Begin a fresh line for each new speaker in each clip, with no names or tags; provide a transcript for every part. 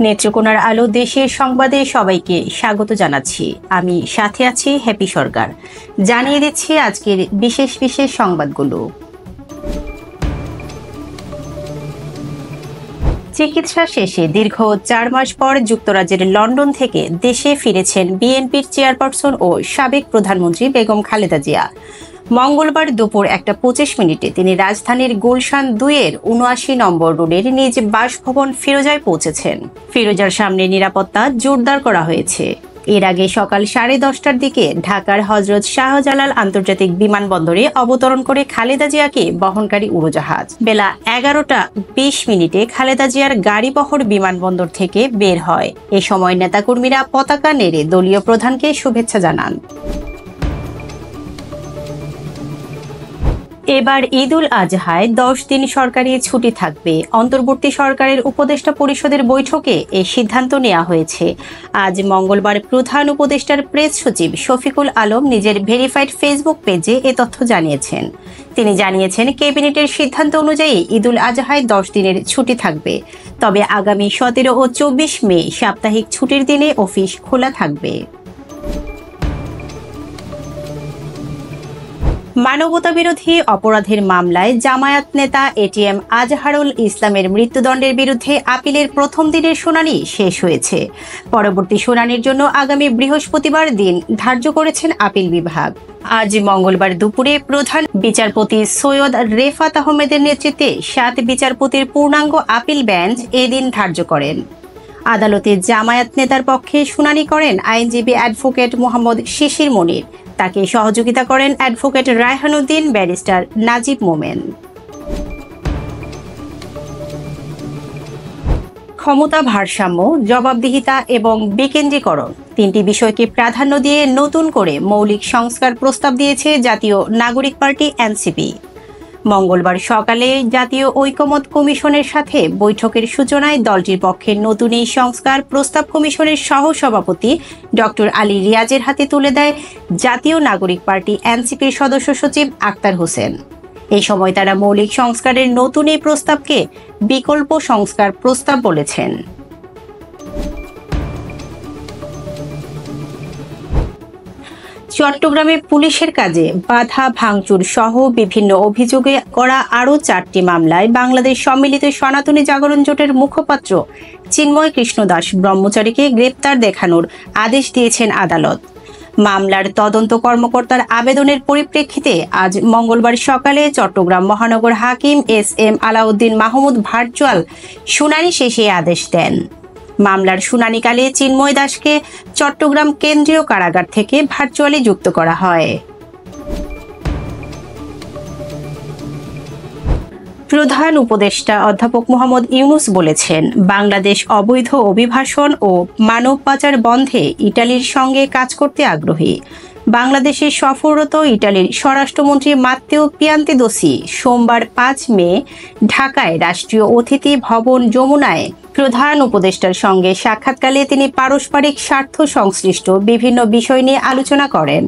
নেত্রকোনার আলো দেশের সংবাদে সবাইকে স্বাগত জানাচ্ছি। আমি সাথে আছি হ্যাপি সরকার। জানিয়ে দিচ্ছি আজকের বিশেষ বিশেষ সংবাদগুলো। চিকিৎসা শেষে দীর্ঘ ৪ মাস পর যুক্তরাজ্যের লন্ডন থেকে দেশে ফিরেছেন বিএনপির চেয়ারপারসন ও সাবেক প্রধানমন্ত্রী বেগম খালেদা জিয়া। মঙ্গলবার দুপুর 1:25 তিনি রাজধানীর গুলশান 2-এর ৭৯ নম্বর রোডের নিজ বাসভবন ফিরোজায় পৌঁছেছেন। ফিরোজার সামনে নিরাপত্তা জোরদার করা হয়েছে। এর আগে সকাল 10:30টার দিকে ঢাকার হযরত শাহজালাল আন্তর্জাতিক বিমানবন্দরে অবতরণ করে খালেদা জিয়াকে বহনকারী উড়োজাহাজ। বেলা 11:20 খালেদা জিয়ার গাড়িবহর বিমানবন্দর থেকে বের হয়। এ সময় নেতাকর্মীরা পতাকা নেড়ে দলীয় প্রধানকে শুভেচ্ছা জানান। এবার ঈদুল আজহায় 10 দিন সরকারি ছুটি থাকবে। অন্তর্বর্তী সরকারের উপদেষ্টা পরিষদের বৈঠকে এই সিদ্ধান্ত নেওয়া হয়েছে। আজ মঙ্গলবার প্রধান উপদেষ্টার প্রেস সচিব শফিকুল আলম নিজের ভেরিফাইড ফেসবুক পেজে এ তথ্য জানিয়েছেন। তিনি জানিয়েছেন, ক্যাবিনেটের সিদ্ধান্ত অনুযায়ী ঈদুল আজহায় 10 দিনের ছুটি থাকবে। তবে আগামী 17 ও 24 মে সাপ্তাহিক ছুটির দিনে অফিস খোলা থাকবে। মানবতাবিরোধী অপরাধের মামলায় জামায়াত নেতা এটিএম আজহারুল ইসলামের মৃত্যুদণ্ডের বিরুদ্ধে আপিলের প্রথম দিনের শুনানি শেষ হয়েছে। পরবর্তী শুনানির জন্য আগামী বৃহস্পতিবার দিন ধার্য করেছেন আপিল বিভাগ। আজ মঙ্গলবার দুপুরে প্রধান বিচারপতি সৈয়দ রেফাত আহমেদের নেতৃত্বে 7 বিচারপতির পূর্ণাঙ্গ আপিল বেঞ্চ এদিন ধার্য করেন। আদালতে জামায়াত নেতার পক্ষে শুনানি করেন আইনজীবী অ্যাডভোকেট মোহাম্মদ শিশির মনির। তাকে সহযোগিতা করেন অ্যাডভোকেট রায়হানুদ্দিন, ব্যারিস্টার নাজিব মোমেন। ক্ষমতা ভারসাম্য, জবাবদিহিতা এবং বিকেন্দ্রীকরণ 3টি বিষয়কে প্রাধান্য দিয়ে নতুন করে মৌলিক সংস্কার প্রস্তাব দিয়েছে জাতীয় নাগরিক পার্টি এনসিপি। মঙ্গলবার সকালে জাতীয় ঐকমত্য কমিশনের সাথে বৈঠকের সূচনায় দলটির পক্ষে নতুন এই সংস্কার প্রস্তাব কমিশনের সহসভাপতি ডক্টর আলী রিয়াজের হাতে তুলে দেয় জাতীয় নাগরিক পার্টি এনসিপির সদস্য সচিব আক্তার হোসেন। এই সময় তারা মৌলিক সংস্কারের নতুন এই প্রস্তাবকে বিকল্প সংস্কার প্রস্তাব বলেছেন। চট্টগ্রামে পুলিশের কাজে বাধা ভাঙচুর সহ বিভিন্ন অভিযোগে করা আরও 4টি মামলায় বাংলাদেশ সম্মিলিত সনাতনী জাগরণ জোটের মুখপাত্র চিন্ময় কৃষ্ণ দাস ব্রহ্মচারীকে গ্রেপ্তার দেখানোর আদেশ দিয়েছেন আদালত। মামলার তদন্ত কর্মকর্তার আবেদনের পরিপ্রেক্ষিতে আজ মঙ্গলবার সকালে চট্টগ্রাম মহানগর হাকিম SM আলাউদ্দিন মাহমুদ ভার্চুয়াল শুনানি শেষে আদেশ দেন। মামলার শুনানিকালে চিন্ময় দাসকে চট্টগ্রাম কেন্দ্রীয় কারাগার থেকে ভার্চুয়ালি যুক্ত করা হয়। প্রধান উপদেষ্টা অধ্যাপক মোহাম্মদ ইউনুস বলেছেন, বাংলাদেশ অবৈধ অভিবাসন ও মানব পাচার বন্ধে ইটালির সঙ্গে কাজ করতে আগ্রহী। বাংলাদেশে সফররত ইটালির স্বরাষ্ট্রমন্ত্রী মাত্তেও পিয়ান্তেদোসি সোমবার 5 মে ঢাকায় রাষ্ট্রীয় অতিথি ভবন যমুনায় প্রধান উপদেষ্টার সঙ্গে সাক্ষাৎকালে তিনি পারস্পরিক স্বার্থ সংশ্লিষ্ট বিভিন্ন বিষয় নিয়ে আলোচনা করেন,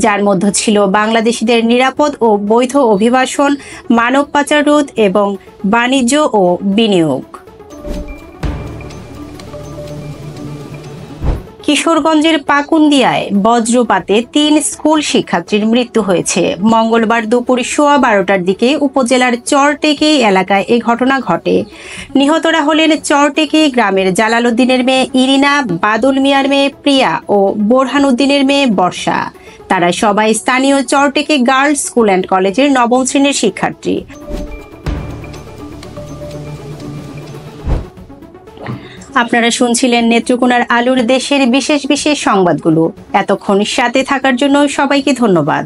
যার মধ্যে ছিল বাংলাদেশিদের নিরাপদ ও বৈধ অভিবাসন, মানব পাচার রোধ এবং বাণিজ্য ও বিনিয়োগ। কিশোরগঞ্জের পাকুন্দিয়ায় বজ্রপাতে 3 স্কুল শিক্ষার্থীর মৃত্যু হয়েছে। মঙ্গলবার দুপুর 12:15টার দিকে উপজেলার চরটেকি এলাকায় এই ঘটনা ঘটে। নিহতরা হলেন চরটেকি গ্রামের জালালউদ্দিনের মেয়ে ইরিনা, বাদল মিয়ার মেয়ে প্রিয়া ও বোরহানউদ্দিনের মেয়ে বর্ষা। তারা সবাই স্থানীয় চরটেকি গার্লস স্কুল অ্যান্ড কলেজের 9ম শ্রেণীর শিক্ষার্থী। আপনারা শুনছিলেন নেত্রকোনার আলোর দেশের বিশেষ বিশেষ সংবাদগুলো। এতক্ষণ সাথে থাকার জন্য সবাইকে ধন্যবাদ।